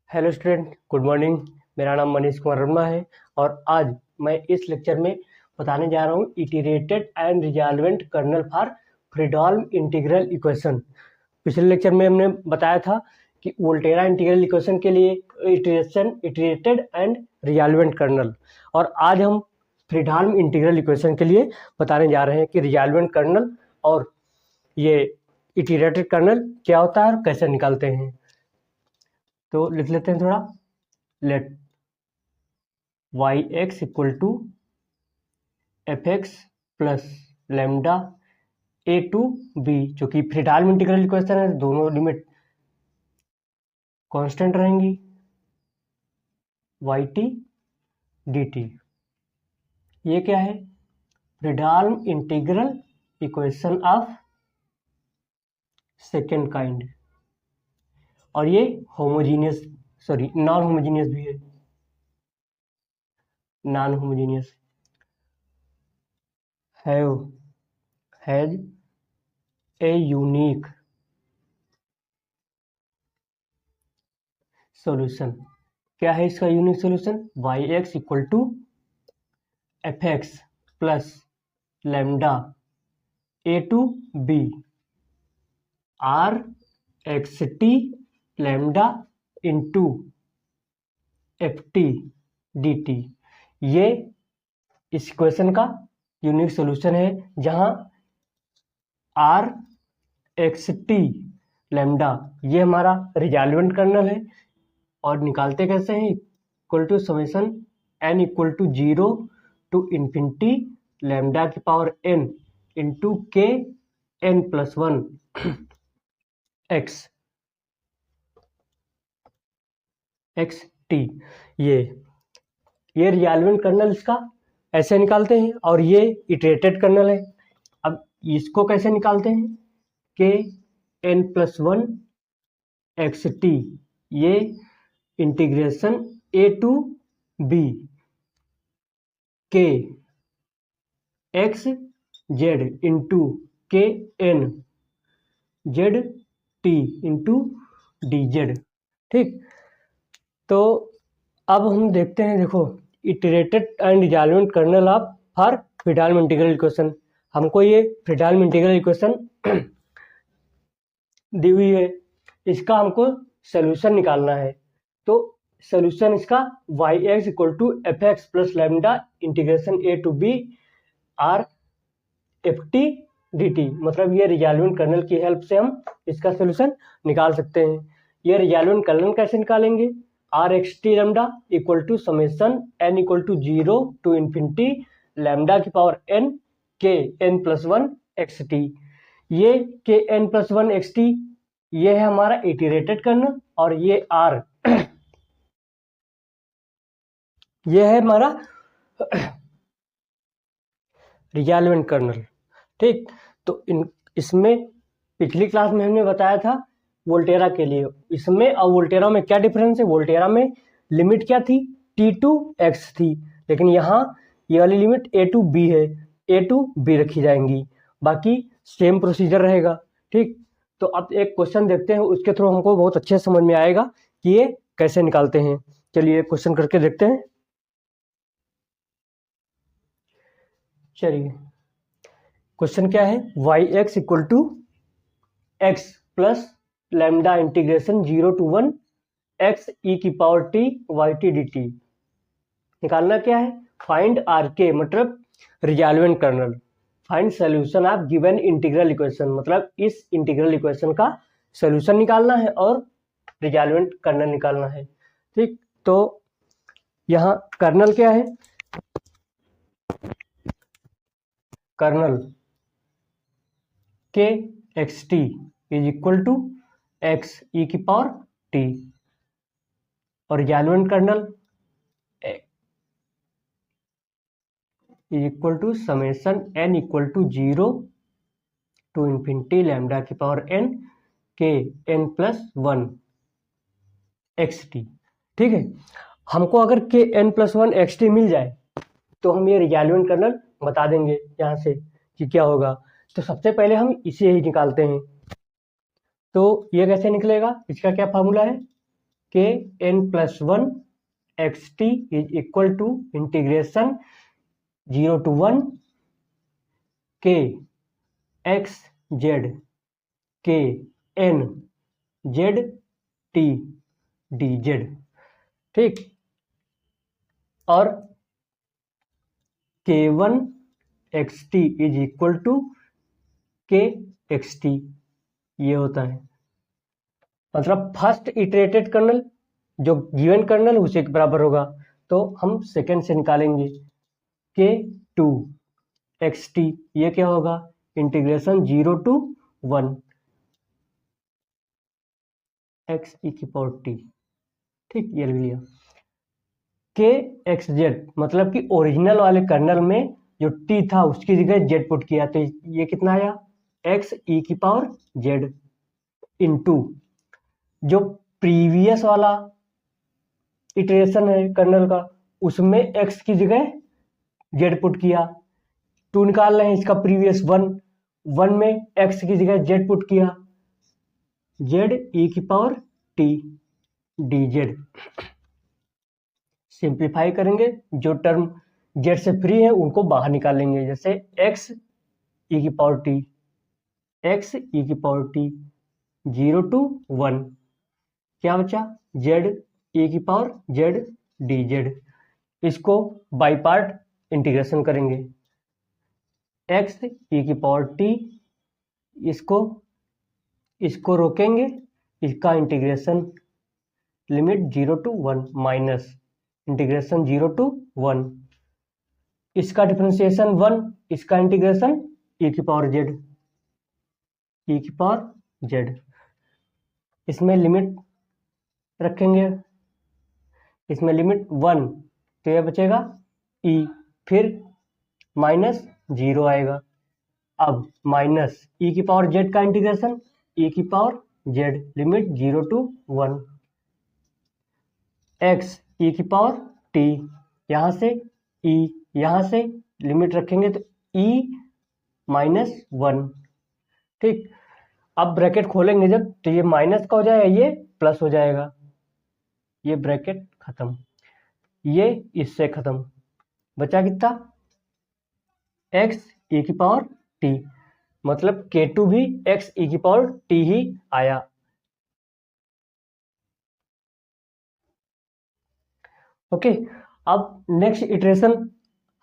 Hello student, good morning. मेरा नाम मनीष कुमार वर्मा है और आज मैं इस लेक्चर में बताने जा रहा हूँ iterated and resolvent kernel for Fredholm integral equation. पिछले लेक्चर में हमने बताया था कि वोल्टेरा इंटीग्रल इक्वेशन के लिए इटरेटेड एंड रिजॉल्वेंट कर्नल, और आज हम फ्रीडॉल्म इंटीग्रल इक्वेशन के लिए बताने जा रहे हैं कि रिजॉल्वेंट कर्नल और ये इटरेटेड कर्नल क्या होता है और कैसे निकालते हैं। तो लिख लेते हैं थोड़ा। Let y x equal to f x plus lambda a to b, जो कि फ्रीडॉल्म इंटीग्रल इक्वेशन है, दोनों लिमिट कांस्टेंट रहेंगी, वाई टी डी टी। ये क्या है? Fredholm integral equation of second kind, और ये होमोजीनियस नॉन होमोजीनियस भी है। Non homogeneous has a unique solution. क्या है इसका unique solution? Y x equal to f x plus lambda a to b r x t lambda into F t d t. ये इस equation का unique solution है, जहां are x t lambda ये हमारा रिजॉल्वेंट कर्नल है। और निकालते कैसे हैं? Equal to summation n equal to 0 to infinity lambda की power n into K n plus 1 x t. ये रिजॉल्वेंट कर्नल इसका ऐसे निकालते हैं, और ये इटरेटेड कर्नल है। अब इसको कैसे निकालते हैं? K n plus 1 x t, ये integration a to b k x z into k n z t into d z. ठीक, तो अब हम देखते हैं। देखो, iterated and resolvent kernel of for Fredholm integral equation. हमको ये फ्रीडॉल्म इंटीग्रल इक्वेशन दी हुई है, इसका हमको सोल्यूशन निकालना है। तो सोल्यूशन इसका y x equal to f x plus lambda integration a to b R f t d t, मतलब ये रिजॉल्वेंट कर्नल की हेल्प से हम इसका सोल्यूशन निकाल सकते हैं। ये रिजॉल्वेंट कर्नल कैसे निकालेंगे? R x t lambda equal to summation n equal to 0 to infinity lambda की पावर n के n प्लस 1 एक्स टी। ये K n plus 1 x t ये है हमारा इटरेटेड कर्नल, और ये आर ये है हमारा रिजॉल्वेंट कर्नल। ठीक, तो इसमें पिछली क्लास में हमने बताया था वोल्टेरा के लिए। इसमें और वोल्टेरा में क्या डिफरेंस है? वोल्टेरा में लिमिट क्या थी? टी टू एक्स थी, लेकिन यहाँ ये वाली लिमिट ए टू बी है, ए टू बी रखी जाएंगी, बाकी सेम प्रोसीजर रहेगा। ठीक, तो अब एक क्वेश्चन देखते हैं, उसके थ्रू हमको बहुत अच्छे समझ में आएगा कि ये कैसे निकालते हैं। चलिए क्वेश्चन करके देखते हैं। चलिए, क्वेश्चन क्या है? Y x equal to x plus lambda integration 0 to 1 x e की power t y t d t. निकालना क्या है? फाइंड आर के, मतलब resolvent kernel. Find solution of given integral equation, मतलब इस इंटीग्रल इक्वेशन का सोल्यूशन निकालना है और रिजॉल्वेंट कर्नल निकालना है। ठीक, तो यहाँ कर्नल क्या है? Kernel k x t is equal to x e की पावर टी, और resolvent kernel is equal to summation n equal to 0 to infinity lambda की पावर n के n प्लस 1 एक्स टी। ठीक है, हमको अगर k n plus 1 x t मिल जाए तो हम ये रिजॉल्वेंट कर्नल बता देंगे यहाँ से कि क्या होगा। तो सबसे पहले हम इसे ही निकालते हैं। तो ये कैसे निकलेगा? इसका क्या फार्मूला है? K n plus one x t is equal to integration 0 to 1 K x z K n z t d z. ठीक, और K one x t is equal to K x t, ये होता है। मतलब first iterated kernel जो given kernel उसी के बराबर होगा, तो हम सेकेंड से निकालेंगे के टू एक्स टी, ये क्या होगा, इंटीग्रेशन 0 to 1 एक्स ई की पावर टी। ठीक, ये लिख लिया। के एक्स जेड मतलब कि ओरिजिनल वाले कर्नल में जो टी था उसकी जगह जेड पुट किया, तो ये कितना आया, एक्स ई की पावर जेड इंटू जो प्रीवियस वाला इटरेशन है कर्नल का, उसमें एक्स की जगह जेड पुट किया। टू निकाल रहे हैं इसका प्रीवियस वन में एक्स की जगह जेड पुट किया, जेड ई की power t d Z. Simplify करेंगे, जो टर्म जेड से फ्री है उनको बाहर निकालेंगे, जैसे एक्स ई की पावर टी, एक्स ई की पावर टी 0 to 1, क्या बचा, जेड ई की पावर जेड डी जेड। इसको बाई पार्ट इंटीग्रेशन करेंगे, एक्स ई की पावर टी, इसको रोकेंगे, इसका integration limit 0 to 1 minus integration 0 to 1, इसका डिफरेंशिएशन 1, इसका इंटीग्रेशन ई की पावर जेड, ई की पावर जेड। इसमें लिमिट रखेंगे, इसमें लिमिट 1, तो यह बचेगा ई, फिर माइनस 0 आएगा। अब माइनस ई की पावर जेड का इंटीग्रेशन ई की power z, limit 0 to 1 x e की पावर टी, यहाँ से ई, यहाँ से लिमिट रखेंगे तो ई माइनस 1। ठीक, अब ब्रैकेट खोलेंगे जब, तो ये माइनस का हो जाएगा, ये प्लस हो जाएगा, ये ब्रैकेट खत्म, ये इससे खत्म, बचा कितना, एक्स ई की पावर टी, मतलब K2 भी एक्स ई की पावर टी ही आया। ओके, अब नेक्स्ट इटरेशन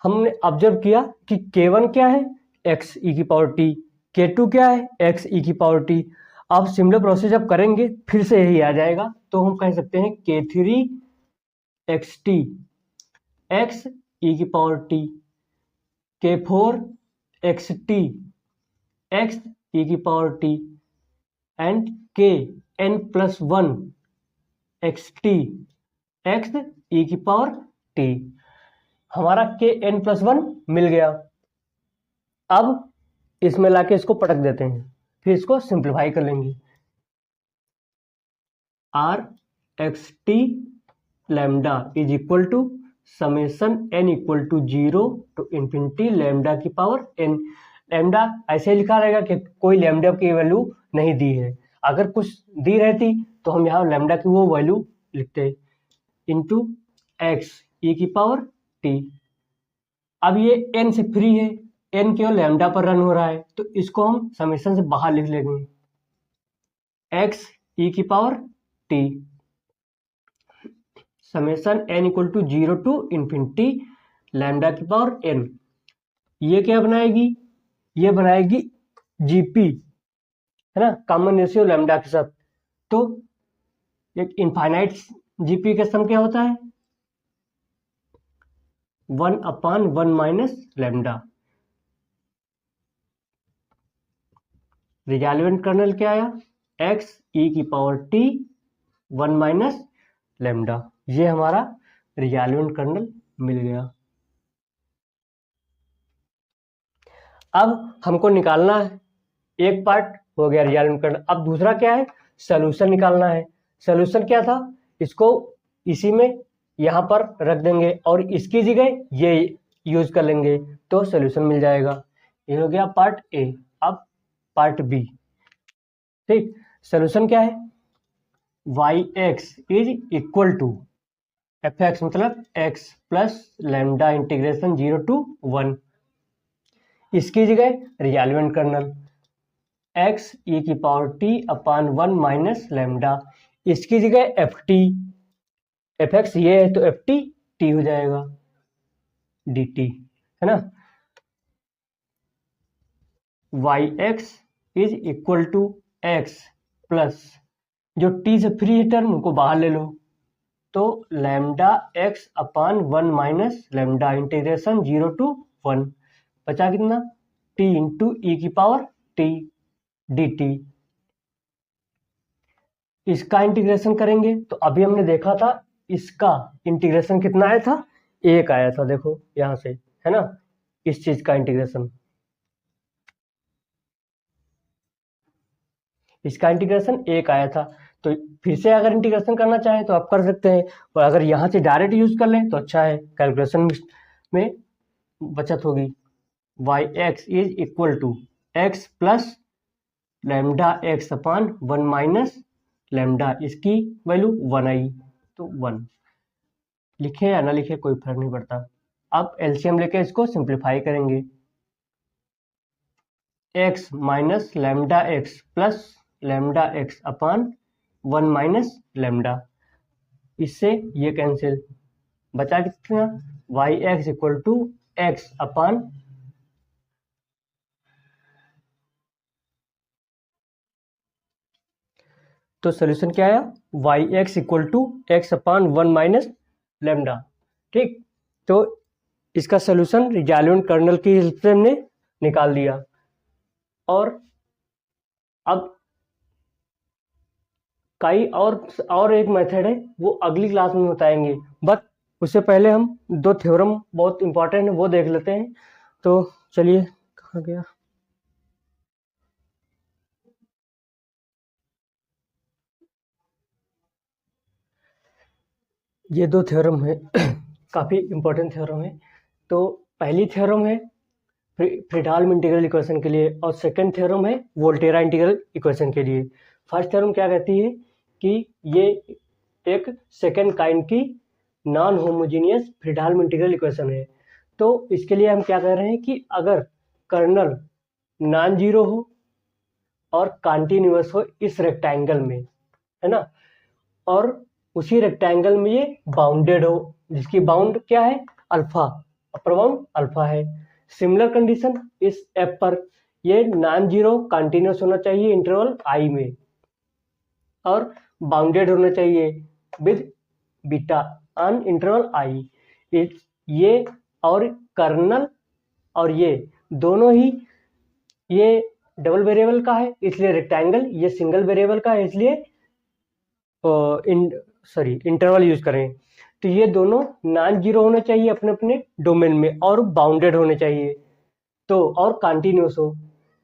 हमने ऑब्जर्व किया कि K1 क्या है, एक्स ई की पावर टी, K2 क्या है, एक्स ई की पावर टी। अब सिमिलर प्रोसेस जब करेंगे फिर से यही आ जाएगा, तो हम कह सकते हैं K3 x t x e की power t, K4 x t x e की power t and k n plus one x t x e की पावर टी। हमारा के एन प्लस वन मिल गया। अब इसमें लाके इसको पटक देते हैं, फिर इसको सिंप्लीफाई कर लेंगे। R x t lambda is equal to summation n equal to 0 to infinity lambda की पावर एन। लैम्डा ऐसे लिखा रहेगा कि कोई लैम्डा की वैल्यू नहीं दी है, अगर कुछ दी रहती तो हम यहाँ लैम्डा की वो वैल्यू लिखते, इंटू एक्स ई की पावर टी। अब ये एन से फ्री है, एन केवल लैम्डा पर रन हो रहा है, तो इसको हम समेशन से बाहर लिख लेंगे, एक्स ई की power t summation n equal to 0 to infinity lambda की पावर एन। ये क्या बनाएगी, ये बनाएगी जीपी, है ना, कॉमन रेशियो लैम्डा के साथ। तो एक इनफाइनाइट जीपी का सम क्या होता है, 1/1 माइनस लैम्डा। रिजॉल्वेंट कर्नल क्या आया, एक्स ई की पावर टी 1 माइनस लैम्डा। ये हमारा रिजॉल्वेंट कर्नल मिल गया। अब हमको निकालना है, एक पार्ट हो गया रिजॉल्वेंट कर्नल। अब दूसरा क्या है, सोल्यूशन निकालना है। सोल्यूशन क्या था, इसको इसी में यहाँ पर रख देंगे और इसकी जगह ये यूज कर लेंगे तो सोल्यूशन मिल जाएगा। ये हो गया पार्ट ए। अब पार्ट बी। ठीक, सोल्यूशन क्या है, y x is equal to f x मतलब x plus lambda integration 0 to 1। इसकी जगह रिजॉल्वेंट कर्नल एक्स ई की power T upon 1 minus lambda, इसकी जगह एफ टी, एफ एक्स ये है तो एफ टी टी हो जाएगा डी टी, है ना। Y x is equal to x plus, जो टी से फ्री है टर्म उनको बाहर ले लो, तो lambda x upon 1 minus lambda integration 0 to 1, बचा कितना टी इंटू ई की पावर टी डी टी। इसका इंटीग्रेशन करेंगे तो अभी हमने देखा था इसका इंटीग्रेशन कितना आया था, एक आया था, देखो यहां से, है ना, इस चीज का इंटीग्रेशन, इसका इंटीग्रेशन एक आया था। तो फिर से अगर इंटीग्रेशन करना चाहें तो आप कर सकते हैं, और अगर यहाँ से डायरेक्ट यूज कर लें तो अच्छा है, कैलकुलेशन में बचत होगी। Y x is equal to x plus lambda x upon 1 minus lambda, इसकी वैल्यू 1 आई तो 1, लिखे या ना लिखे कोई फर्क नहीं पड़ता। अब एलसीएम लेके इसको सिंप्लीफाई करेंगे, x minus lambda x plus lambda x upon 1 minus lambda, इससे ये कैंसिल, बचा कितना y x equal to x upon तो सोल्यूशन क्या आया, y x equal to x upon 1 minus lambda. ठीक, तो इसका सोल्यूशन रिजॉल्वेंट कर्नल की हेल्प से हमने निकाल दिया। और अब कई और एक मेथड है, वो अगली क्लास में बताएंगे, बट उससे पहले हम दो थ्योरम बहुत इंपॉर्टेंट है वो देख लेते हैं। तो चलिए, कहाँ गया, ये दो थ्योरम है काफ़ी इंपॉर्टेंट थ्योरम है। तो पहली थ्योरम है फ्रीडहाल्म इंटीग्रल इक्वेशन के लिए, और सेकंड थ्योरम है वोल्टेरा इंटीग्रल इक्वेशन के लिए। फर्स्ट थ्योरम क्या कहती है कि ये एक सेकंड काइंड की नॉन होमोजीनियस फ्रीडहाल्म इंटीग्रल इक्वेशन है। तो इसके लिए हम क्या कह रहे हैं कि अगर कर्नल नॉन जीरो हो और कंटिन्यूअस हो इस रेक्टेंगल में, है ना, और उसी रेक्टेंगल में ये बाउंडेड हो, जिसकी बाउंड क्या है अल्फा, अपर बाउंड अल्फा है। सिमिलर कंडीशन इस एफ पर, ये नॉन जीरो कंटिन्यूअस होना चाहिए इंटरवल आई में, और बाउंडेड होना चाहिए विद बीटा ऑन इंटरवल आई। ये और कर्नल और ये दोनों ही, ये डबल वेरिएबल का है इसलिए रेक्टेंगल, ये सिंगल वेरिएबल का है इसलिए इंटरवल यूज करें। तो ये दोनों नॉन जीरो होने चाहिए अपने अपने डोमेन में, और बाउंडेड होने चाहिए, तो और कंटिन्यूअस हो।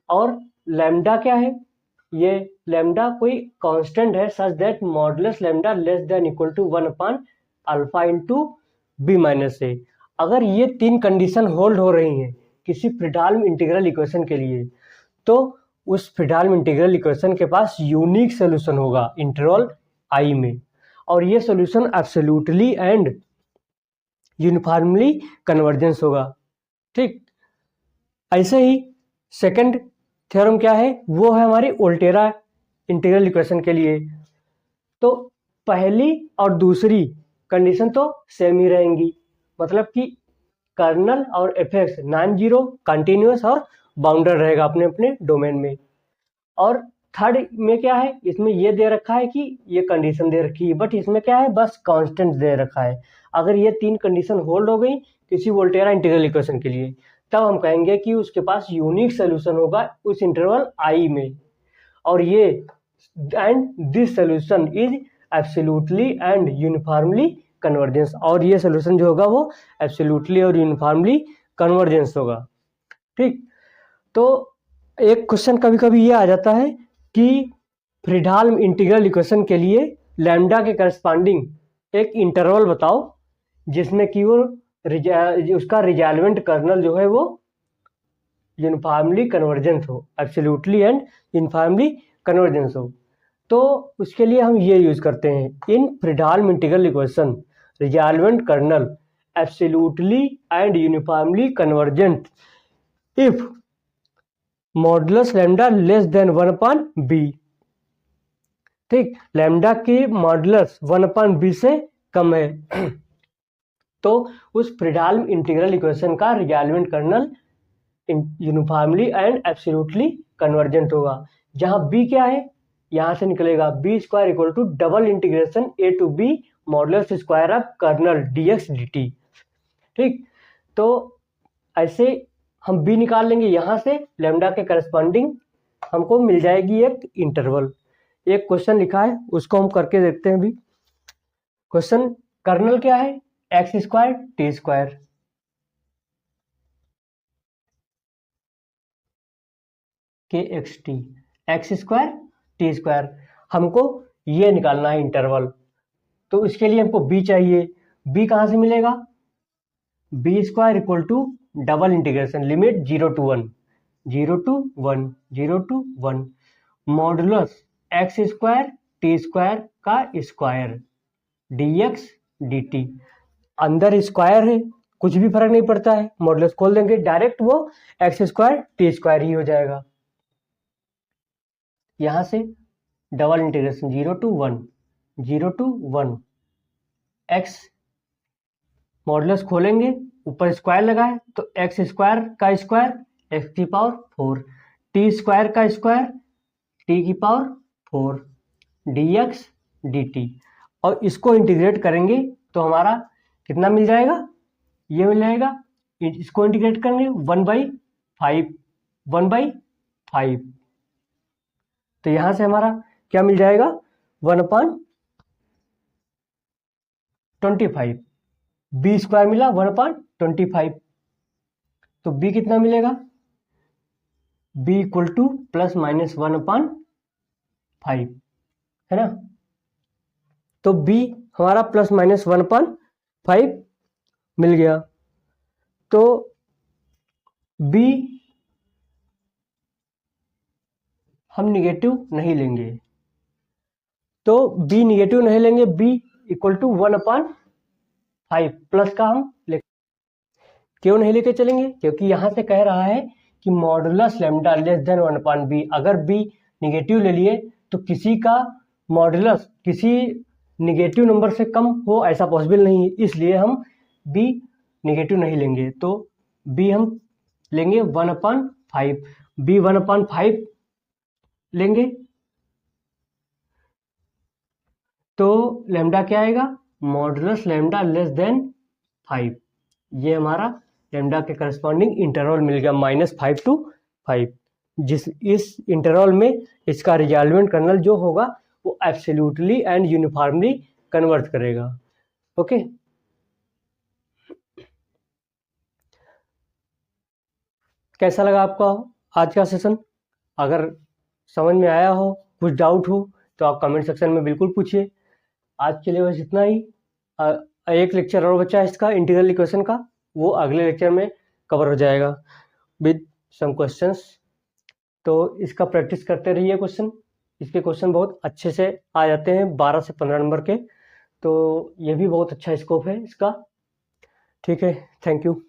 और लैम्डा क्या है, ये लैम्डा कोई कांस्टेंट है such that modulus lambda less than equal to 1 upon alpha into b minus a. अगर ये तीन कंडीशन होल्ड हो रही हैं किसी फ्रीडहाल्म इंटीग्रल इक्वेशन के लिए, तो उस फ्रीडहाल्म इंटीग्रल इक्वेशन के पास यूनिक सोल्यूशन होगा इंटरवल आई में, और ये solution absolutely and uniformly convergence होगा। ठीक, ऐसे ही सेकंड थ्योरम क्या है, वो है हमारी वोल्टेरा इंटीग्रल इक्वेशन के लिए। तो पहली और दूसरी कंडीशन तो सेम ही रहेंगी, मतलब कि कर्नल और F x non zero continuous और बाउंडेड रहेगा अपने अपने डोमेन में। और थर्ड में क्या है, इसमें ये दे रखा है कि ये कंडीशन दे रखी है, बट इसमें क्या है बस कांस्टेंट दे रखा है। अगर ये तीन कंडीशन होल्ड हो गई किसी वोल्टेरा इंटीग्रल इक्वेशन के लिए, तब हम कहेंगे कि उसके पास यूनिक सोल्यूशन होगा उस इंटरवल आई में, और ये and this solution is absolutely and uniformly convergence, और ये सोल्यूशन जो होगा वो एब्सोल्युटली और यूनिफॉर्मली कन्वर्जेंस होगा। ठीक, तो एक क्वेश्चन कभी कभी ये आ जाता है कि फ्रीडहाल्म इंटीग्रल इक्वेशन के लिए लैम्डा के करस्पॉन्डिंग एक इंटरवल बताओ जिसमें कि वो उसका रिजॉल्वेंट कर्नल जो है वो यूनिफॉर्मली कन्वर्जेंस हो, एब्सोल्युटली एंड यूनिफॉर्मली कन्वर्जेंस हो। तो उसके लिए हम ये यूज करते हैं in Fredholm integral equation resolvent kernel absolutely and uniformly convergent if modulus lambda less than 1/b। ठीक, लैम्डा की मॉडुलस 1/b से कम है तो उस फ्रीडॉल्म इंटीग्रल इक्वेशन का resolvent kernel uniformly and absolutely convergent होगा। जहां b क्या है, यहां से निकलेगा b square equal to double integration a to b modulus square of kernel dx dt। ठीक, तो ऐसे हम b निकाल लेंगे, यहां से लैम्डा के करस्पॉन्डिंग हमको मिल जाएगी एक इंटरवल। एक क्वेश्चन लिखा है उसको हम करके देखते हैं। भी क्वेश्चन कर्नल क्या है, एक्स स्क्वायर टी स्क्वायर, के x t, x square t square, हमको ये निकालना है इंटरवल। तो इसके लिए हमको b चाहिए। b कहां से मिलेगा, b square equal to double integration limit 0 to 1 0 to 1 0 to 1 modulus x square t square का स्क्वायर dx dt। अंदर स्क्वायर है, कुछ भी फर्क नहीं पड़ता है, मॉडुलस खोल देंगे डायरेक्ट वो एक्स स्क्वायर टी स्क्वायर ही हो जाएगा। यहां से double integration 0 to 1 0 to 1 x modulus खोलेंगे, ऊपर स्क्वायर लगाए तो एक्स स्क्वायर का स्क्वायर एक्स की पावर 4, टी स्क्वायर का स्क्वायर टी की पावर 4 dx dt। और इसको इंटीग्रेट करेंगे तो हमारा कितना मिल जाएगा, ये मिल जाएगा, इसको इंटीग्रेट करेंगे 1/5 तो यहां से हमारा क्या मिल जाएगा 1/25। b स्क्वायर मिला 1/25 तो b कितना मिलेगा, b equal two plus minus 1/5 है ना। तो b हमारा प्लस माइनस 1/5 मिल गया। तो b हम निगेटिव नहीं लेंगे, तो b निगेटिव नहीं लेंगे, b इक्वल टू 1/5 प्लस का हम क्यों नहीं लेके चलेंगे, क्योंकि यहां से कह रहा है कि modulus lambda less than 1/b। अगर b निगेटिव ले लिए तो किसी का मॉडुलस किसी निगेटिव नंबर से कम हो ऐसा पॉसिबल नहीं है, इसलिए हम b निगेटिव नहीं लेंगे। तो b हम लेंगे 1/5, b 1/5 लेंगे तो लैम्डा क्या आएगा, मॉडुलस लैम्डा लेस देन 5। ये हमारा लैम्डा के करस्पॉन्डिंग इंटरवल मिल गया -5 to 5। जिस इस इंटरवल में इसका रिजॉल्वेंट कर्नल जो होगा वो एब्सोल्युटली एंड यूनिफॉर्मली कन्वर्ट करेगा। ओके, कैसा लगा आपका आज का सेशन? अगर समझ में आया हो, कुछ डाउट हो तो आप कमेंट सेक्शन में बिल्कुल पूछिए। आज के लिए बस इतना ही। एक लेक्चर और बचा है इसका इंटीग्रल इक्वेशन का, वो अगले लेक्चर में कवर हो जाएगा विद सम क्वेश्चंस। तो इसका प्रैक्टिस करते रहिए क्वेश्चन, इसके क्वेश्चन बहुत अच्छे से आ जाते हैं 12 से 15 नंबर के, तो ये भी बहुत अच्छा स्कोप है इसका। ठीक है, थैंक यू।